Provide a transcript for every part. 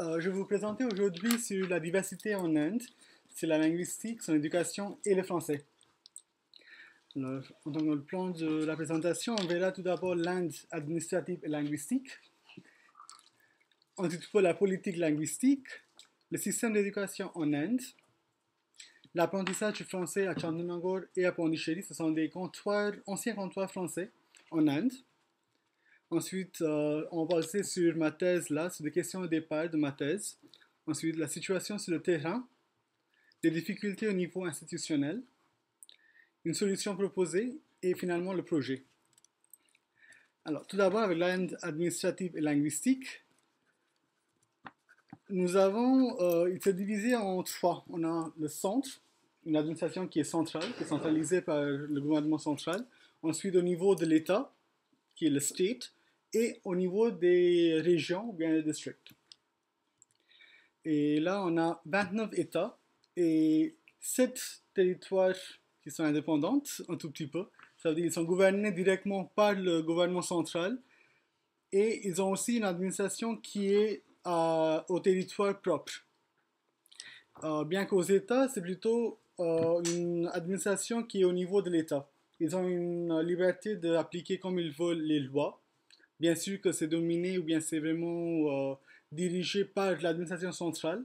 Je vais vous présenter aujourd'hui sur la diversité en Inde, c'est la linguistique, son éducation et le français. Alors, dans le plan de la présentation, on verra tout d'abord l'Inde administrative et linguistique, ensuite la politique linguistique, le système d'éducation en Inde, l'apprentissage du français à Chandernagore et à Pondichéry, ce sont des anciens comptoirs français en Inde. Ensuite, on va passer sur ma thèse là, sur des questions de départ de ma thèse. Ensuite, la situation sur le terrain, les difficultés au niveau institutionnel, une solution proposée et finalement le projet. Alors, tout d'abord, avec l'Inde administrative et linguistique, nous avons, il s'est divisé en trois. On a le centre, une administration qui est centrale, qui est centralisée par le gouvernement central. Ensuite, au niveau de l'État, qui est le state, et au niveau des régions ou bien des districts. Et là, on a 29 États et 7 territoires qui sont indépendants, un tout petit peu. Ça veut dire qu'ils sont gouvernés directement par le gouvernement central et ils ont aussi une administration qui est au territoire propre. Bien qu'aux États, c'est plutôt une administration qui est au niveau de l'État. Ils ont une liberté d'appliquer comme ils veulent les lois. Bien sûr que c'est dominé ou bien c'est vraiment dirigé par l'administration centrale,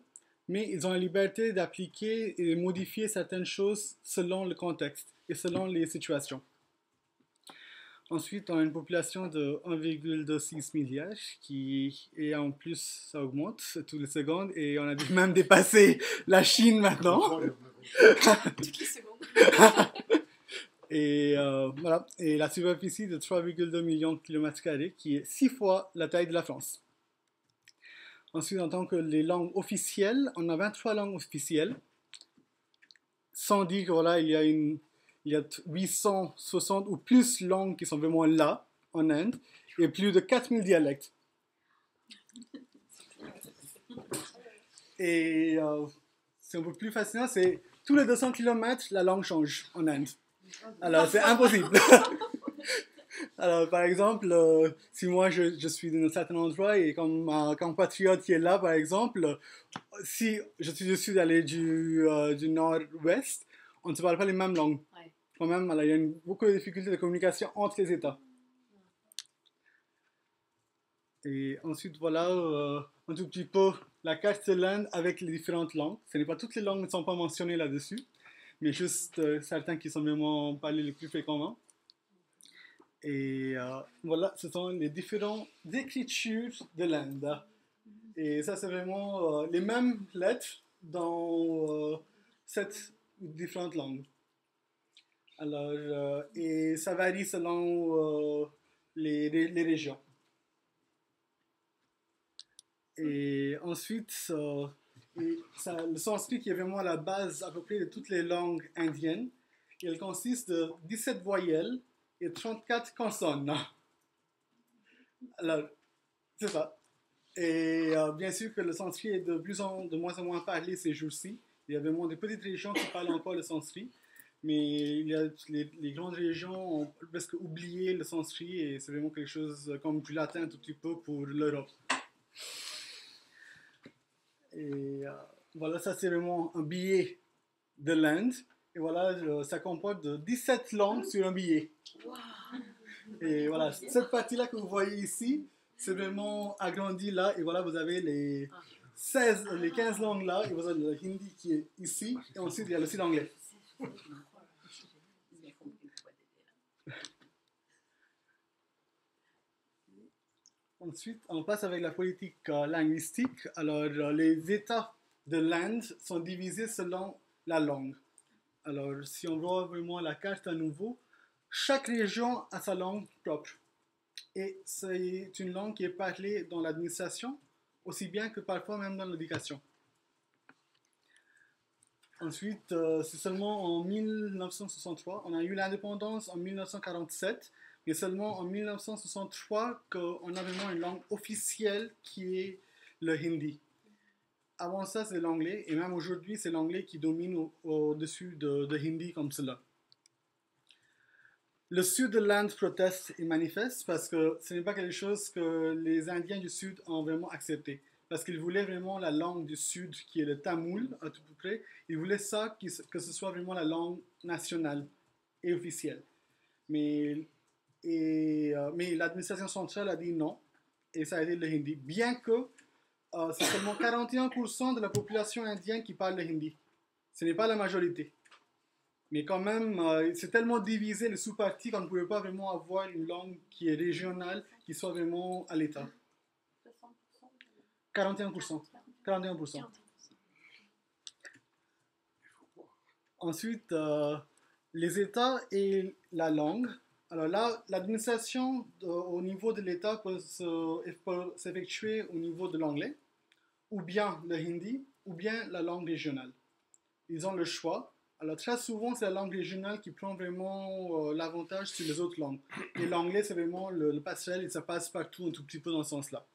mais ils ont la liberté d'appliquer et de modifier certaines choses selon le contexte et selon les situations. Ensuite, on a une population de 1,26 milliard et en plus, ça augmente toutes les secondes et on a même dépassé la Chine maintenant. Toutes les secondes. Et voilà, et la superficie de 3,2 millions de kilomètres carrés, qui est 6 fois la taille de la France. Ensuite, en tant que les langues officielles, on a 23 langues officielles, sans dire que voilà, il y a 860 ou plus langues qui sont vraiment là, en Inde, et plus de 4000 dialectes. Et c'est un peu plus fascinant, c'est tous les 200 km, la langue change en Inde. Alors, c'est impossible. Alors, par exemple, si moi je suis dans un certain endroit et comme un compatriote qui est là, par exemple, si je suis déçu d'aller du nord-ouest, on ne se parle pas les mêmes langues. Ouais. Quand même, alors, il y a beaucoup de difficultés de communication entre les États. Et ensuite, voilà un tout petit peu la carte de l'Inde avec les différentes langues. Ce n'est pas toutes les langues ne sont pas mentionnées là-dessus, mais juste certains qui sont vraiment parlés les plus fréquemment. Et voilà, ce sont les différentes écritures de l'Inde. Et ça, c'est vraiment les mêmes lettres dans 7 différentes langues. Alors, et ça varie selon les régions. Et ensuite, le sanskrit qui est vraiment la base à peu près de toutes les langues indiennes. Il consiste de 17 voyelles et 34 consonnes. Alors, c'est ça. Et bien sûr que le sanskrit est de moins en moins parlé ces jours-ci. Il y a vraiment des petites régions qui parlent encore le sanskrit, mais il y a les grandes régions ont presque oublié le sanskrit et c'est vraiment quelque chose comme du latin un tout petit peu pour l'Europe. Et voilà, ça c'est vraiment un billet de l'Inde. Et voilà, ça comporte de 17 langues sur un billet. Wow. Et voilà, cette partie-là que vous voyez ici, c'est vraiment agrandi là. Et voilà, vous avez les 15 langues là. Et vous avez le hindi qui est ici. Et ensuite, il y a aussi l'anglais. Ensuite, on passe avec la politique linguistique. Alors, les États de l'Inde sont divisés selon la langue. Alors, si on voit vraiment la carte à nouveau, chaque région a sa langue propre. Et c'est une langue qui est parlée dans l'administration, aussi bien que parfois même dans l'éducation. Ensuite, c'est seulement en 1963, on a eu l'indépendance en 1947, mais seulement en 1963 qu'on a vraiment une langue officielle qui est le hindi. Avant ça, c'est l'anglais, et même aujourd'hui, c'est l'anglais qui domine au-dessus de hindi comme cela. Le sud de l'Inde proteste et manifeste parce que ce n'est pas quelque chose que les Indiens du sud ont vraiment accepté. parce qu'ils voulaient vraiment la langue du Sud, qui est le tamoul, à tout près. Ils voulaient ça, que ce soit vraiment la langue nationale et officielle. Mais, mais l'administration centrale a dit non, et ça a été le hindi. Bien que c'est seulement 41% de la population indienne qui parle le hindi. Ce n'est pas la majorité. Mais quand même, c'est tellement divisé les sous-parties qu'on ne pouvait pas vraiment avoir une langue qui est régionale, qui soit vraiment à l'État. 41%. 41%. Ensuite, les États et la langue. Alors là, l'administration au niveau de l'État peut s'effectuer au niveau de l'anglais, ou bien le hindi, ou bien la langue régionale. Ils ont le choix. Alors très souvent, c'est la langue régionale qui prend vraiment l'avantage sur les autres langues. Et l'anglais, c'est vraiment le passerelle et ça passe partout un tout petit peu dans ce sens-là.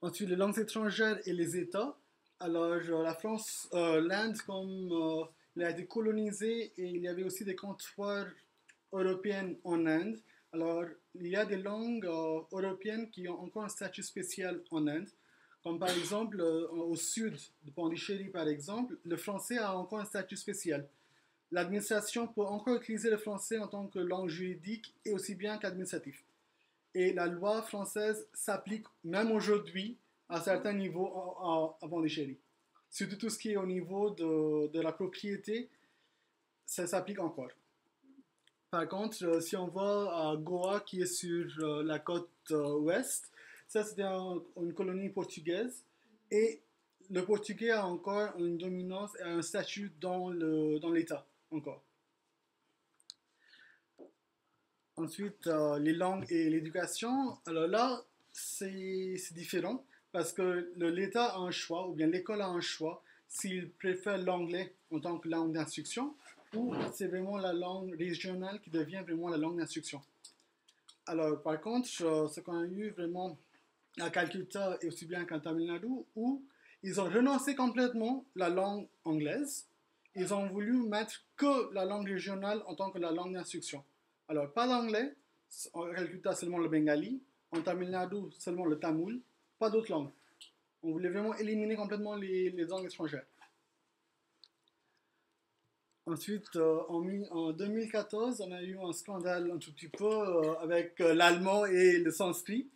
Ensuite, les langues étrangères et les États. Alors la France, l'Inde, comme il a été colonisé et il y avait aussi des comptoirs européennes en Inde. Alors il y a des langues européennes qui ont encore un statut spécial en Inde. Comme par exemple, au sud de Pondichéry, par exemple, le français a encore un statut spécial. L'administration peut encore utiliser le français en tant que langue juridique et aussi bien qu'administratif. Et la loi française s'applique même aujourd'hui à certains niveaux à Pondichéry. Surtout tout ce qui est au niveau de la propriété, ça s'applique encore. Par contre, si on va à Goa, qui est sur la côte ouest, ça, c'était une colonie portugaise et le portugais a encore une dominance et un statut dans l'État, encore. Ensuite, les langues et l'éducation. Alors là, c'est différent parce que l'État a un choix, ou bien l'école a un choix, s'il préfère l'anglais en tant que langue d'instruction ou c'est vraiment la langue régionale qui devient vraiment la langue d'instruction. Alors, par contre, ce qu'on a eu vraiment à Calcutta et aussi bien qu'en Tamil Nadu, où ils ont renoncé complètement la langue anglaise. Ils ont voulu mettre que la langue régionale en tant que la langue d'instruction. Alors, pas d'anglais, en Calcutta seulement le bengali, en Tamil Nadu seulement le tamoul, pas d'autres langues. On voulait vraiment éliminer complètement les langues étrangères. Ensuite, en 2014, on a eu un scandale un tout petit peu avec l'allemand et le sanskrit.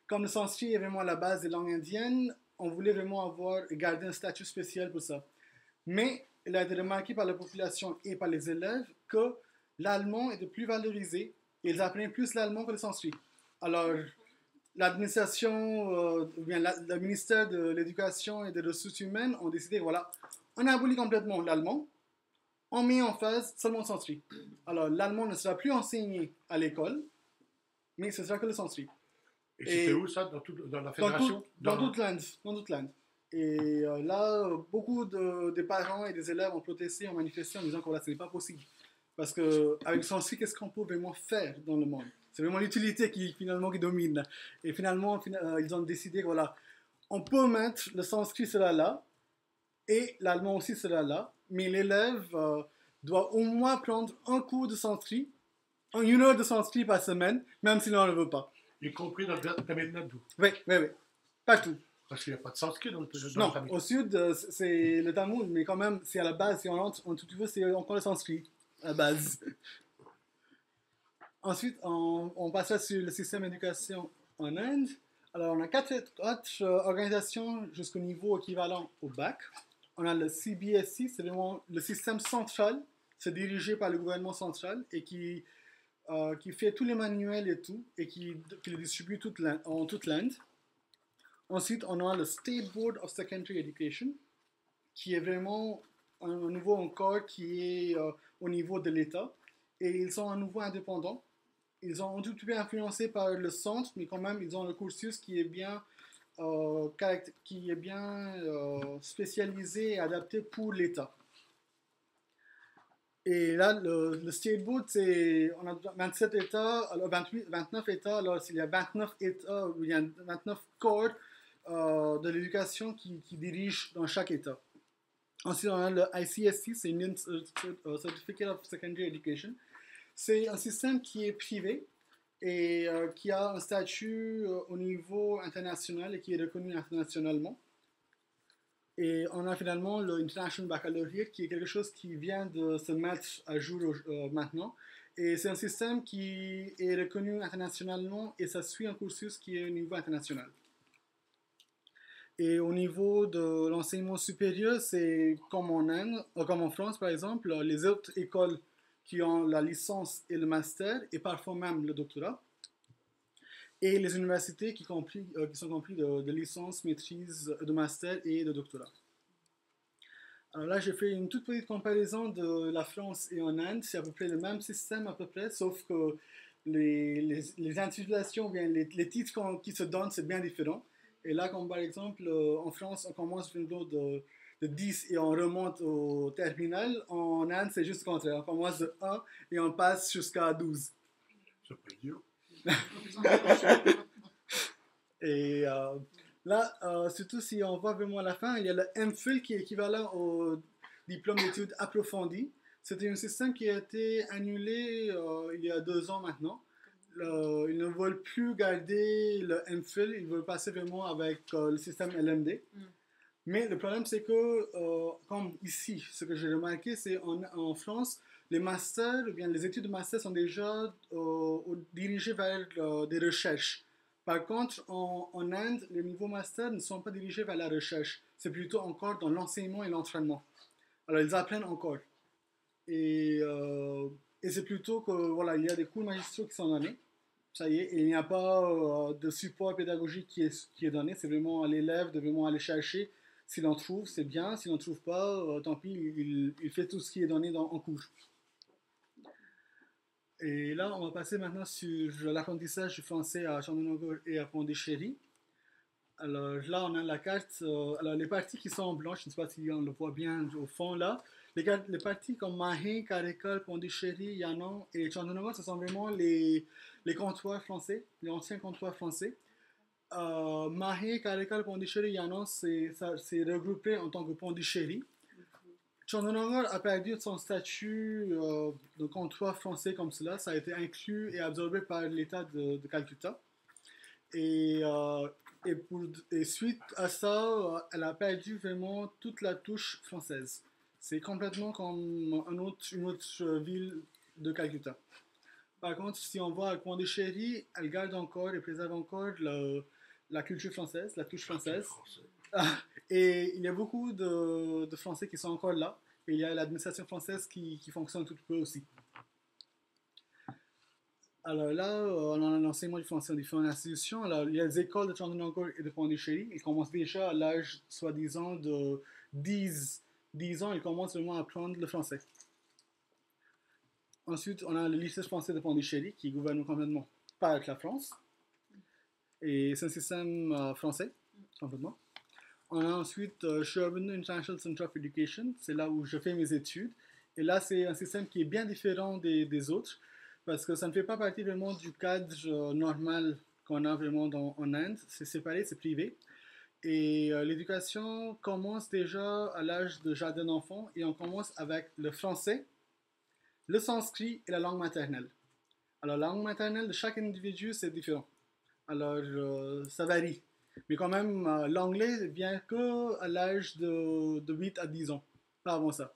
Comme le sanskrit est vraiment la base des langues indiennes, on voulait vraiment garder un statut spécial pour ça. Mais il a été remarqué par la population et par les élèves que l'allemand était plus valorisé et ils apprenaient plus l'allemand que le sanskrit. Alors, l'administration, le ministère de l'Éducation et des Ressources humaines ont décidé, voilà, on abolit complètement l'allemand, on met en phase seulement le sanskrit. Alors, l'allemand ne sera plus enseigné à l'école, mais ce sera que le sanskrit. Et c'était où ça, dans la fédération? Dans toute l'Inde. Et là, beaucoup de parents et des élèves ont protesté, ont manifesté en disant que voilà, ce n'est pas possible. Parce qu'avec le sanskrit, qu'est-ce qu'on peut vraiment faire dans le monde? C'est vraiment l'utilité qui domine. Et finalement, ils ont décidé que voilà, on peut mettre le sanskrit sera là, et l'allemand aussi sera là, mais l'élève doit au moins prendre un cours de sanskrit, 1 heure de sanskrit par semaine, même s'il n'en veut pas. Y compris dans le Tamil Nadu. Oui, partout. Parce qu'il n'y a pas de sanskrit dans le Non, Tamil Nadu. au sud, c'est le tamoul, mais quand même, c'est à la base, si on entre, en tout petit peu, c'est encore le sanskrit, à la base. Ensuite, on passera sur le système d'éducation en Inde. Alors, on a 4 autres organisations jusqu'au niveau équivalent au bac. On a le CBSE, c'est vraiment le système central, c'est dirigé par le gouvernement central et qui fait tous les manuels et tout, et qui les distribue en toute l'Inde. Ensuite, on a le State Board of Secondary Education, qui est vraiment un nouveau encore qui est au niveau de l'État, et ils sont à nouveau indépendants. Ils sont un tout petit peu influencés par le centre, mais quand même, ils ont le cursus qui est bien, spécialisé et adapté pour l'État. Et là, le State Board, on a 27 États, alors 29 États, alors il y a 29 États, il y a 29 corps de l'éducation qui dirigent dans chaque État. Ensuite, on a le ICSC, c'est Indian Certificate of Secondary Education. C'est un système qui est privé, et qui a un statut au niveau international et qui est reconnu internationalement. Et on a finalement le International Baccalaureate qui est quelque chose qui vient de se mettre à jour maintenant. Et c'est un système qui est reconnu internationalement et ça suit un cursus qui est au niveau international. Et au niveau de l'enseignement supérieur, c'est comme en Inde, comme en France par exemple, les autres écoles qui ont la licence et le master et parfois même le doctorat. Et les universités qui sont comprises de licence, maîtrise, de master et de doctorat. Alors là, j'ai fait une toute petite comparaison de la France et en Inde. C'est à peu près le même système, à peu près, sauf que les intitulations, bien, les titres qui se donnent, c'est bien différent. Et là, comme par exemple, en France, on commence de 10 et on remonte au terminal. En Inde, c'est juste le contraire. On commence de 1 et on passe jusqu'à 12. C'est pas idiot. Et là, surtout si on voit vraiment à la fin, il y a le MPhil qui est équivalent au diplôme d'études approfondies. C'était un système qui a été annulé il y a 2 ans maintenant. Ils ne veulent plus garder le MPhil, ils veulent passer vraiment avec le système LMD. Mais le problème, c'est que, comme ici, ce que j'ai remarqué, c'est en France, les masters, ou bien les études de master sont déjà dirigées vers des recherches. Par contre, en Inde, les niveaux master ne sont pas dirigés vers la recherche. C'est plutôt encore dans l'enseignement et l'entraînement. Alors, ils apprennent encore. Et c'est plutôt que, voilà, il y a des cours magistraux qui sont donnés. Ça y est, et il n'y a pas de support pédagogique qui est donné. C'est vraiment à l'élève de vraiment aller chercher. S'il en trouve, c'est bien. S'il n'en trouve pas, tant pis, il fait tout ce qui est donné en cours. Et là, on va passer maintenant sur l'apprentissage du français à Chandernagor et à Pondichéry. Alors là, on a la carte. Alors les parties qui sont en blanc, je ne sais pas si on le voit bien au fond là. Les parties comme Mahé, Karekal, Pondichéry, Yannan et Chandernagor, ce sont vraiment les comptoirs français, les anciens comptoirs français. Mahé, Karekal, Pondichéry, Yannan, c'est regroupé en tant que Pondichéry. Chandernagor a perdu son statut de comptoir français comme cela. Ça a été inclus et absorbé par l'État de Calcutta. Et suite à ça, elle a perdu vraiment toute la touche française. C'est complètement comme une autre ville de Calcutta. Par contre, si on voit à Pondichéry, elle garde encore et préserve encore la culture française, la touche française. Et il y a beaucoup de Français qui sont encore là. Et il y a l'administration française qui fonctionne tout peu aussi. Alors là, on a l'enseignement du français dans différentes institutions. Alors, il y a les écoles de Chandernagor et de Pondichéry. Ils commencent déjà à l'âge, soi-disant, de 10 ans. Ils commencent vraiment à apprendre le français. Ensuite, on a le lycée français de Pondichéry qui gouverne complètement par la France. Et c'est un système français, complètement. On a ensuite Sri Aurobindo International Center of Education, c'est là où je fais mes études. Et là, c'est un système qui est bien différent des autres, parce que ça ne fait pas partie vraiment du cadre normal qu'on a vraiment en Inde. C'est séparé, c'est privé. Et l'éducation commence déjà à l'âge de jardin d'enfant, et on commence avec le français, le sanskrit et la langue maternelle. Alors, la langue maternelle de chaque individu, c'est différent. Alors, ça varie. Mais quand même, l'anglais vient qu'à l'âge de 8 à 10 ans, pas avant ça.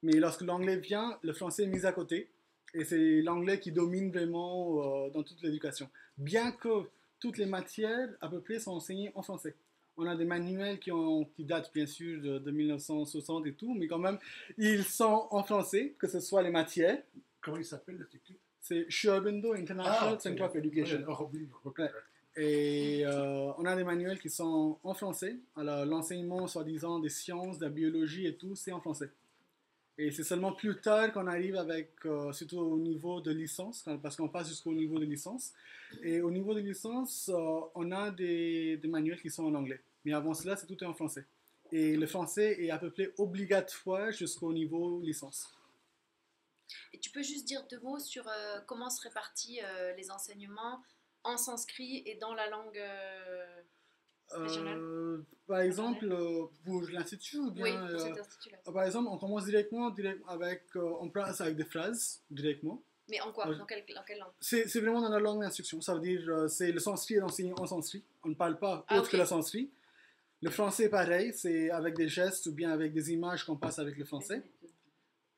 Mais lorsque l'anglais vient, le français est mis à côté. Et c'est l'anglais qui domine vraiment dans toute l'éducation. Bien que toutes les matières, à peu près, sont enseignées en français. On a des manuels qui datent bien sûr de 1960 et tout, mais quand même, ils sont en français, que ce soit les matières. Comment il s'appelle l'institut? C'est Sri Aurobindo International Center of Education. Okay. Et on a des manuels qui sont en français. Alors, l'enseignement, soi-disant, des sciences, de la biologie et tout, c'est en français. Et c'est seulement plus tard qu'on arrive avec, surtout au niveau de licence, parce qu'on passe jusqu'au niveau de licence. Et au niveau de licence, on a des manuels qui sont en anglais. Mais avant cela, c'est tout en français. Et le français est à peu près obligatoire jusqu'au niveau licence. Et tu peux juste dire 2 mots sur comment se répartissent les enseignements en sanskrit et dans la langue régionale? Par exemple, pour l'institut ou bien... Oui, pour cet institut-là. Par exemple, on commence directement avec... on prend ça avec des phrases, directement. Mais en quoi? Euh, Dans quelle langue? C'est vraiment dans la langue d'instruction. Ça veut dire, c'est le sanskrit est enseigné en sanskrit. On ne parle pas Ah, autre que ok. le sanskrit. Le français, pareil, c'est avec des gestes ou bien avec des images qu'on passe avec le français.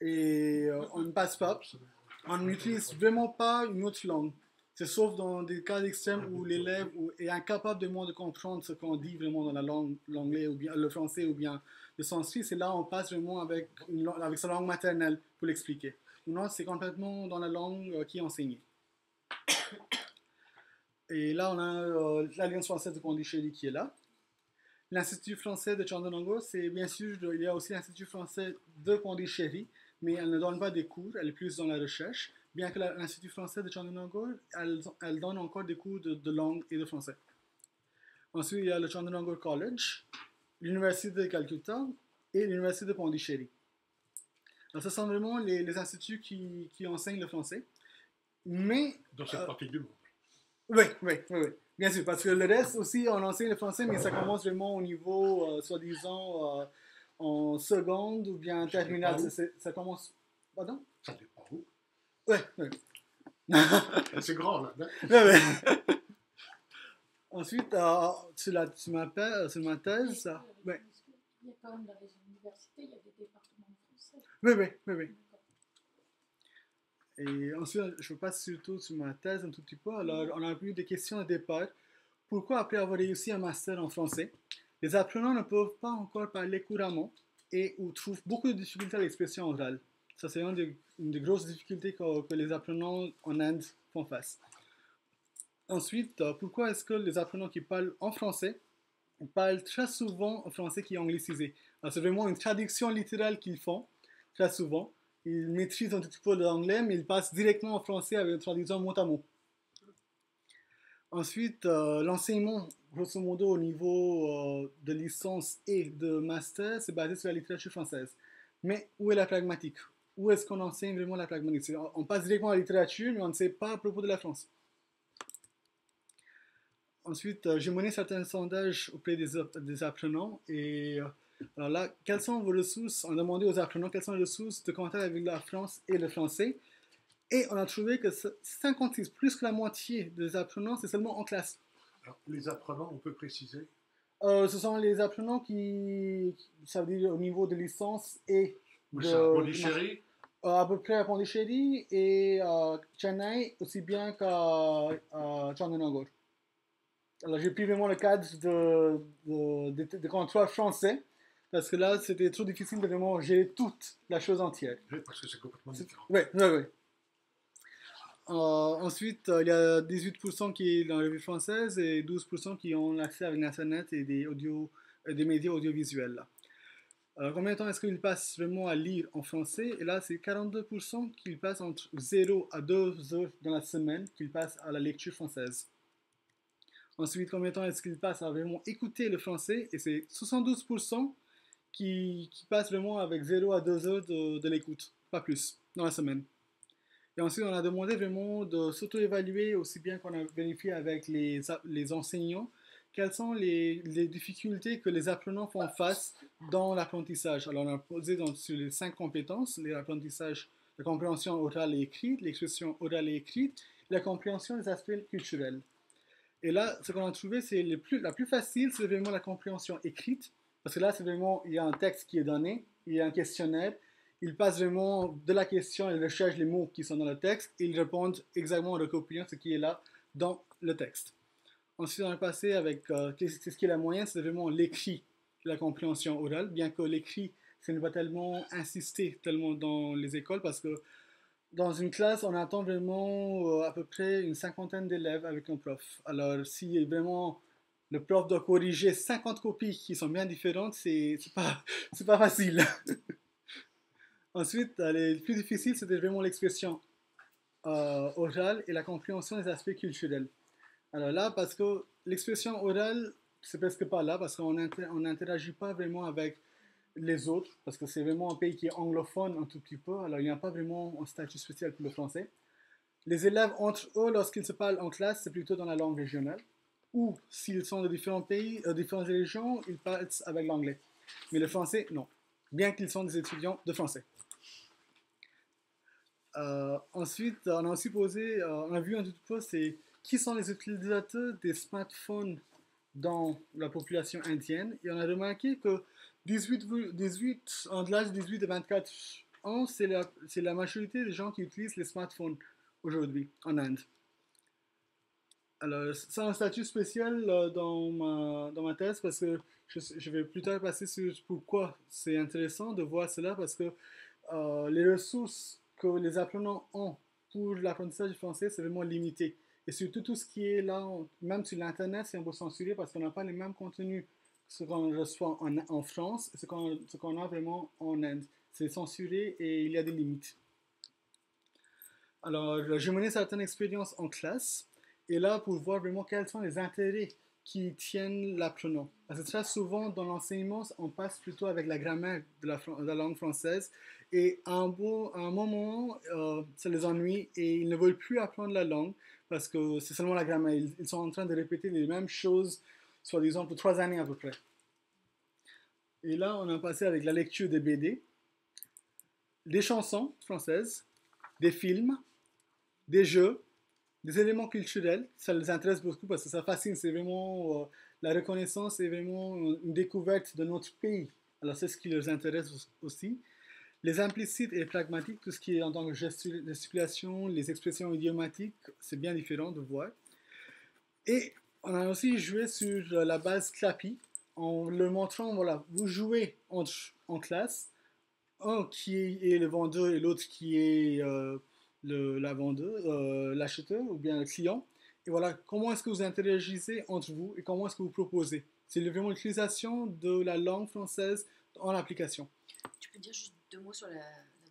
Et on ne passe pas. On n'utilise vraiment pas une autre langue. C'est sauf dans des cas extrêmes où l'élève est incapable de comprendre ce qu'on dit vraiment dans la langue, l'anglais ou bien le français ou bien le sanskrit. C'est là où on passe vraiment avec sa langue maternelle pour l'expliquer. Non, c'est complètement dans la langue qui est enseignée. Et là, on a l'Alliance française de Pondichéry qui est là. L'Institut français de Chandernagor, c'est bien sûr, il y a aussi l'Institut français de Pondichéry, mais elle ne donne pas des cours, elle est plus dans la recherche, bien que l'Institut français de Chandernagor, elle donne encore des cours de langue et de français. Ensuite, il y a le Chandernagor College, l'Université de Calcutta et l'Université de Pondichéry. Alors, ce sont vraiment les instituts qui enseignent le français. Mais, Dans cette partie du monde. oui, bien sûr, parce que le reste aussi, on enseigne le français, mais ça commence vraiment au niveau, soi-disant, en seconde ou bien en terminale. Ça commence. Pardon? Ça dépend où. Oui. C'est grand, là. Ouais. Ensuite, sur ma thèse, ouais. Il y a quand même dans les universités, il y a des départements français. Oui. Et ensuite, je passe surtout sur ma thèse un tout petit peu. Alors, on a eu des questions au départ. Pourquoi, après avoir réussi un master en français, les apprenants ne peuvent pas encore parler couramment et ou trouvent beaucoup de difficultés à l'expression orale? Ça, c'est une des grosses difficultés que les apprenants en Inde font face. Ensuite, pourquoi est-ce que les apprenants qui parlent en français parlent très souvent un français qui est anglicisé? C'est vraiment une traduction littérale qu'ils font, très souvent. Ils maîtrisent un petit peu l'anglais, mais ils passent directement en français avec une traduction mot à mot. Ensuite, l'enseignement, grosso modo, au niveau de licence et de master, c'est basé sur la littérature française. Mais où est la pragmatique? Où est-ce qu'on enseigne vraiment la pragmatique? On passe directement à la littérature, mais on ne sait pas à propos de la France. Ensuite, j'ai mené certains sondages auprès des apprenants. Et alors là, quelles sont vos ressources? On a demandé aux apprenants quelles sont les ressources de contact avec la France et le français. Et on a trouvé que 56, plus que la moitié des apprenants, c'est seulement en classe. Alors, les apprenants, on peut préciser? Ce sont les apprenants ça veut dire au niveau de licence et Oui, ça, Pondichéry? À peu près à Pondichéry et à Chennai, aussi bien qu'à Chandernagor. Alors j'ai pris vraiment le cadre de contrôle français, parce que là, c'était trop difficile de vraiment gérer toute la chose entière. Oui, parce que c'est complètement différent. Oui. Ensuite, il y a 18% qui est dans la revue française et 12% qui ont accès avec Internet et des médias audiovisuels. Là. Alors, combien de temps est-ce qu'ils passent vraiment à lire en français? Et là, c'est 42% qu'ils passent entre 0 à 2 heures dans la semaine qu'ils passent à la lecture française. Ensuite, combien de temps est-ce qu'ils passent à vraiment écouter le français? Et c'est 72% qui passent vraiment avec 0 à 2 heures de l'écoute, pas plus, dans la semaine. Et ensuite, on a demandé vraiment de s'auto-évaluer aussi bien qu'on a vérifié avec les enseignants quelles sont les difficultés que les apprenants font face dans l'apprentissage. Alors, on a posé sur les 5 compétences, l'apprentissage, la compréhension orale et écrite, l'expression orale et écrite, la compréhension des aspects culturels. Et là, ce qu'on a trouvé, c'est la plus facile, c'est vraiment la compréhension écrite, parce que là, c'est vraiment, il y a un texte qui est donné, il y a un questionnaire, ils passent vraiment de la question, ils recherchent les mots qui sont dans le texte, et ils répondent exactement en recopiant ce qui est là dans le texte. Ensuite, on est passé avec ce qui est la moyenne, c'est vraiment l'écrit, la compréhension orale, bien que l'écrit, ça ne va pas tellement insister tellement dans les écoles, parce que dans une classe, on attend vraiment à peu près une 50aine d'élèves avec un prof. Alors, si vraiment le prof doit corriger 50 copies qui sont bien différentes, c'est pas facile. Ensuite, les plus difficiles, c'était vraiment l'expression orale et la compréhension des aspects culturels. Alors là, parce que l'expression orale, c'est presque pas là, parce qu'on n'interagit pas vraiment avec les autres, parce que c'est vraiment un pays qui est anglophone un tout petit peu, alors il n'y a pas vraiment un statut spécial pour le français. Les élèves entre eux, lorsqu'ils se parlent en classe, c'est plutôt dans la langue régionale, ou s'ils sont de différents pays, différentes régions, ils parlent avec l'anglais. Mais le français, non, bien qu'ils soient des étudiants de français. Ensuite, on a aussi on a vu un tout peu, c'est qui sont les utilisateurs des smartphones dans la population indienne. Et on a remarqué que 18, entre l'âge de 18 et 24 ans, c'est la majorité des gens qui utilisent les smartphones aujourd'hui en Inde. Alors, c'est un statut spécial dans ma thèse parce que je vais plus tard passer sur pourquoi c'est intéressant de voir cela parce que les ressources que les apprenants ont pour l'apprentissage du français, c'est vraiment limité. Et surtout tout ce qui est là, même sur l'Internet, c'est un peu censuré parce qu'on n'a pas les mêmes contenus que ce qu'on reçoit en France et ce qu'on a vraiment en Inde. C'est censuré et il y a des limites. Alors, j'ai mené certaines expériences en classe et là pour voir vraiment quels sont les intérêts qui tiennent l'apprenant. Parce que très souvent, dans l'enseignement, on passe plutôt avec la grammaire de la langue française et à un moment, ça les ennuie et ils ne veulent plus apprendre la langue parce que c'est seulement la grammaire. Ils sont en train de répéter les mêmes choses, soi-disant, pour 3 années à peu près. Et là, on a passé avec la lecture des BD, des chansons françaises, des films, des jeux, des éléments culturels. Ça les intéresse beaucoup parce que ça fascine. C'est vraiment la reconnaissance, c'est vraiment une découverte de notre pays. Alors c'est ce qui les intéresse aussi. Les implicites et les pragmatiques, tout ce qui est en tant que gesticulation, les expressions idiomatiques, c'est bien différent de voir. Et on a aussi joué sur la base clappy en leur montrant, voilà, vous jouez en classe, un qui est le vendeur et l'autre qui est l'acheteur ou bien le client. Et voilà, comment est-ce que vous interagissez entre vous et comment est-ce que vous proposez. C'est vraiment l'utilisation de la langue française en application. Tu peux dire juste 2 mots sur la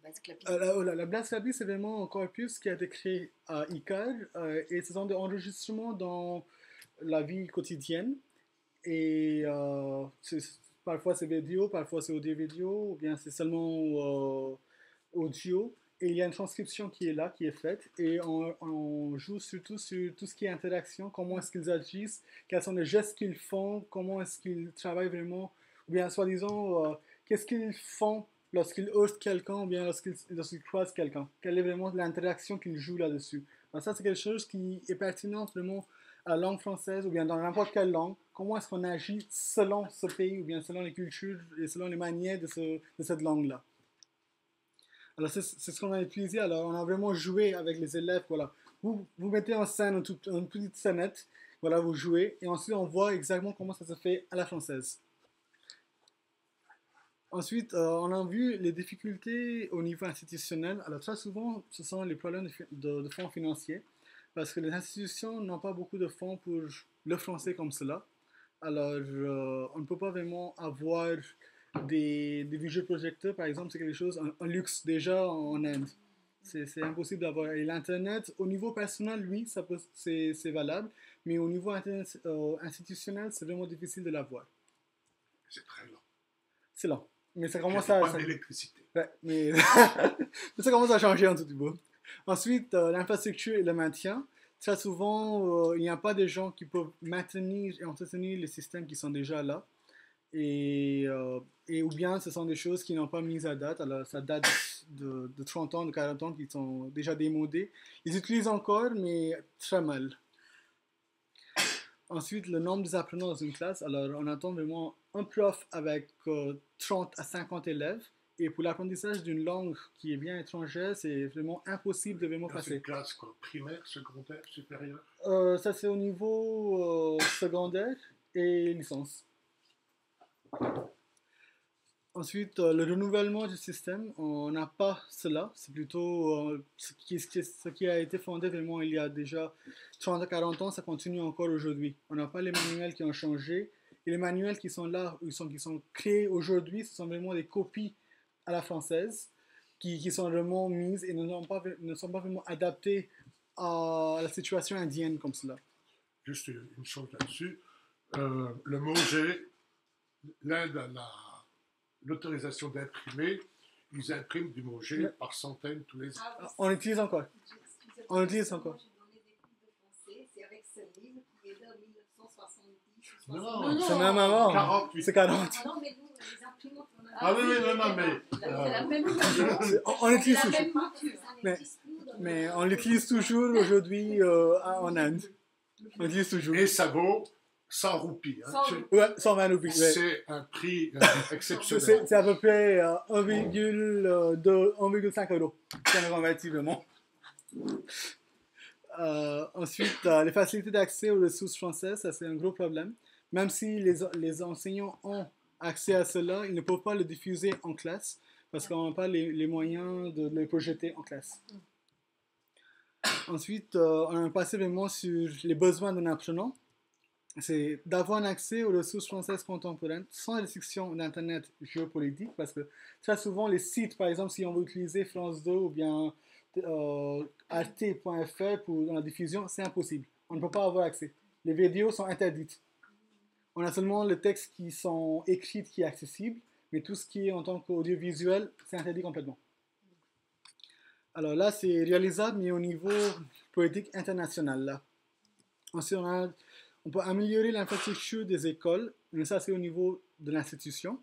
base clappy? La base clappy, c'est vraiment un corpus qui a été créé à ICAR et ce sont des enregistrements dans la vie quotidienne. Et parfois c'est vidéo, parfois c'est audio-vidéo, ou bien c'est seulement audio. Et il y a une transcription qui est là, qui est faite, et on joue surtout sur tout ce qui est interaction, comment est-ce qu'ils agissent, quels sont les gestes qu'ils font, comment est-ce qu'ils travaillent vraiment, ou bien soi-disant, qu'est-ce qu'ils font lorsqu'ils heurtent quelqu'un, ou bien lorsqu'ils croisent quelqu'un. Quelle est vraiment l'interaction qu'ils jouent là-dessus. Alors ça, c'est quelque chose qui est pertinent vraiment à la langue française, ou bien dans n'importe quelle langue. Comment est-ce qu'on agit selon ce pays, ou bien selon les cultures, et selon les manières de cette langue-là. Alors, c'est ce qu'on a utilisé. Alors, on a vraiment joué avec les élèves. Voilà. Vous mettez en scène une petite scénette. Voilà, vous jouez. Et ensuite, on voit exactement comment ça se fait à la française. Ensuite, on a vu les difficultés au niveau institutionnel. Alors, très souvent, ce sont les problèmes de fonds financiers. Parce que les institutions n'ont pas beaucoup de fonds pour le français comme cela. Alors, on ne peut pas vraiment avoir des vidéoprojecteurs, par exemple, c'est quelque chose, un luxe déjà en Inde. C'est impossible d'avoir. Et l'Internet, au niveau personnel, oui, c'est valable, mais au niveau institutionnel, c'est vraiment difficile de l'avoir. C'est très lent. C'est lent. Mais ça commence pas d'électricité. Ouais, mais ça commence à changer un tout petit peu. Ensuite, l'infrastructure et le maintien. Très souvent, il n'y a pas de gens qui peuvent maintenir et entretenir les systèmes qui sont déjà là. Et ou bien ce sont des choses qui n'ont pas mis à date. Alors ça date de 30 ans, de 40 ans qui sont déjà démodées. Ils utilisent encore, mais très mal. Ensuite, le nombre des apprenants dans une classe. Alors on attend vraiment un prof avec 30 à 50 élèves. Et pour l'apprentissage d'une langue qui est bien étrangère, c'est vraiment impossible de vraiment passer. C'est une classe quoi, primaire, secondaire, supérieure? Ça c'est au niveau secondaire et licence. Ensuite, le renouvellement du système, on n'a pas cela. C'est plutôt ce qui a été fondé vraiment il y a déjà 30 à 40 ans, ça continue encore aujourd'hui. On n'a pas les manuels qui ont changé. Et les manuels qui sont là, qui sont créés aujourd'hui, ce sont vraiment des copies à la française qui sont vraiment mises et ne sont pas vraiment adaptées à la situation indienne comme cela. Juste une chose là-dessus. Le Mosée, l'Inde a l'autorisation d'imprimer. Ils impriment du Mosée par centaines tous les ans. On utilise encore. On utilise encore. C'est avec ce livre qui est de 1970. Non, c'est même avant. 48. C'est 40. Ah non, mais nous, les imprimantes, on a Ah oui, oui, non, mais. C'est la même chose. On utilise C'est la toujours. même culture. Mais on l'utilise toujours aujourd'hui en Inde. On l'utilise toujours. Et ça vaut 100 roupies. Hein. Sans- Ouais, 120 roupies. Ouais. C'est un prix exceptionnel. C'est à peu près 1,5 euros, si on convertit vraiment. Ensuite, les facilités d'accès aux ressources françaises, ça c'est un gros problème. Même si les enseignants ont accès à cela, ils ne peuvent pas le diffuser en classe parce qu'on n'a pas les moyens de le projeter en classe. Ensuite, on a passé vraiment sur les besoins d'un apprenant. C'est d'avoir un accès aux ressources françaises contemporaines sans restriction d'Internet géopolitique, parce que très souvent, les sites, par exemple, si on veut utiliser France 2 ou bien arte.fr pour la diffusion, c'est impossible. On ne peut pas avoir accès. Les vidéos sont interdites. On a seulement le texte qui sont écrits qui est accessible, mais tout ce qui est en tant qu'audiovisuel, c'est interdit complètement. Alors là, c'est réalisable, mais au niveau politique international. Là. Ensuite, on peut améliorer l'infrastructure des écoles, mais ça, c'est au niveau de l'institution.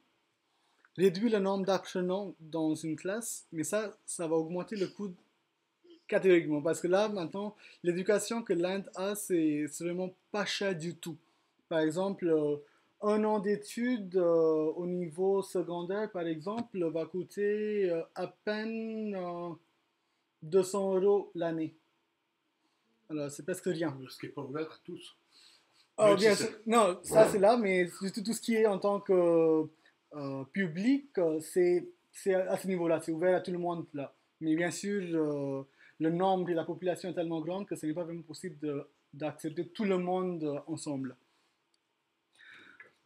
Réduire le nombre d'apprenants dans une classe, mais ça va augmenter le coût catégoriquement. Parce que là, maintenant, l'éducation que l'Inde a, c'est vraiment pas cher du tout. Par exemple, un an d'études au niveau secondaire, par exemple, va coûter à peine 200 euros l'année. Alors, c'est presque rien. Ce qui n'est pas ouvert à tous. Oh, bien sûr. Non, ça c'est là, mais tout ce qui est en tant que public, c'est à ce niveau-là, c'est ouvert à tout le monde là. Mais bien sûr, le nombre de la population est tellement grande que ce n'est pas vraiment possible d'accepter tout le monde ensemble.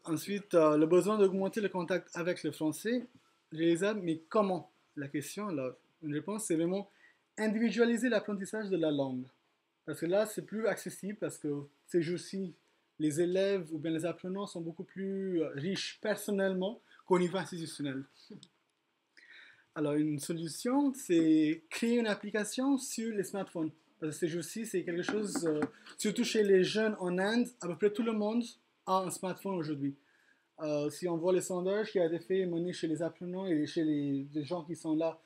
Ensuite, le besoin d'augmenter le contact avec le français, réalisable, mais comment? La question, là, une réponse, c'est vraiment individualiser l'apprentissage de la langue. Parce que là, c'est plus accessible, parce que ces jours-ci, les élèves ou bien les apprenants sont beaucoup plus riches personnellement qu'au niveau institutionnel. Alors, une solution, c'est créer une application sur les smartphones. Parce que ces jours-ci, c'est quelque chose, surtout chez les jeunes en Inde, à peu près tout le monde a un smartphone aujourd'hui. Si on voit les sondages qui ont été faits, menés chez les apprenants et chez les gens qui sont là,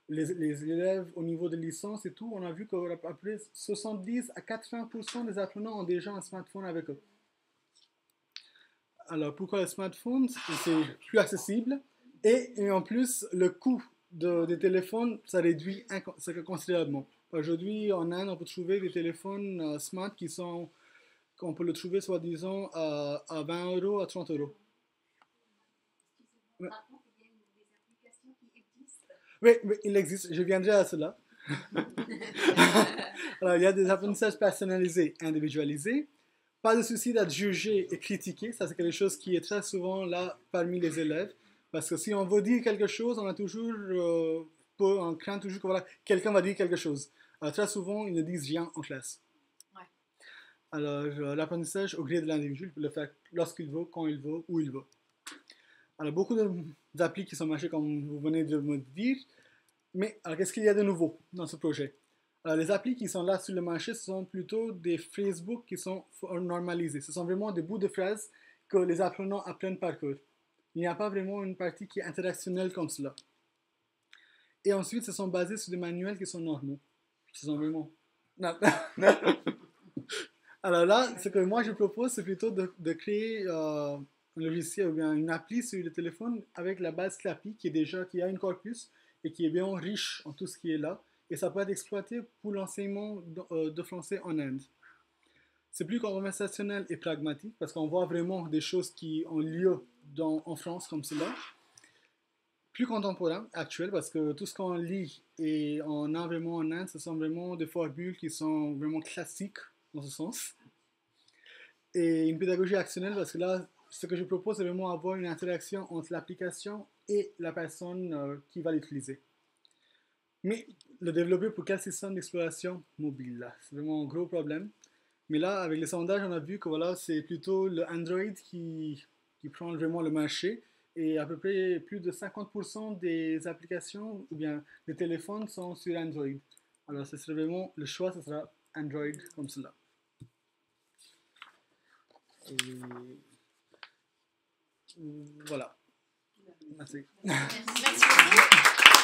les élèves au niveau de licence et tout, on a vu qu'à peu près 70 à 80% des apprenants ont déjà un smartphone avec eux. Alors, pourquoi le smartphone? C'est plus accessible et en plus, le coût des téléphones, ça réduit considérablement. Aujourd'hui, en Inde, on peut trouver des téléphones smart qu'on peut le trouver, soi-disant, à 20 euros, à 30 euros. Ouais. Par contre, il y a des applications qui existent. Oui, il existe. Je viendrai à cela. Alors, il y a des apprentissages personnalisés, individualisés. Pas de souci d'être jugé et critiqué. Ça, c'est quelque chose qui est très souvent là parmi les élèves. Parce que si on veut dire quelque chose, on a toujours on craint toujours que voilà, quelqu'un va dire quelque chose. Alors, très souvent, ils ne disent rien en classe. Ouais. Alors, l'apprentissage au gré de l'individu, il peut le faire lorsqu'il veut, quand il veut, où il veut. Alors, beaucoup d'applis qui sont marchés, comme vous venez de me dire. Mais alors, qu'est-ce qu'il y a de nouveau dans ce projet? Alors, les applis qui sont là sur le marché, ce sont plutôt des phrasebooks qui sont normalisés. Ce sont vraiment des bouts de phrases que les apprenants apprennent par cœur. Il n'y a pas vraiment une partie qui est interactionnelle comme cela. Et ensuite, ce sont basés sur des manuels qui sont normaux. Ce sont vraiment... Non. Alors là, ce que moi je propose, c'est plutôt de créer un logiciel ou bien une appli sur le téléphone avec la base Clappy qui a une corpus et qui est bien riche en tout ce qui est là. Et ça peut être exploité pour l'enseignement de français en Inde. C'est plus conversationnel et pragmatique parce qu'on voit vraiment des choses qui ont lieu en France comme cela. Plus contemporain, actuel, parce que tout ce qu'on lit et on a vraiment en Inde, ce sont vraiment des formules qui sont vraiment classiques dans ce sens. Et une pédagogie actionnelle, parce que là, ce que je propose, c'est vraiment avoir une interaction entre l'application et la personne qui va l'utiliser. Mais le développer pour quel système d'exploration mobile là, c'est vraiment un gros problème. Mais là, avec les sondages, on a vu que voilà, c'est plutôt le Android qui prend vraiment le marché. Et à peu près plus de 50% des applications ou bien des téléphones sont sur Android. Alors, ce serait vraiment, le choix, ce sera Android comme cela. Et voilà. Merci. Merci beaucoup.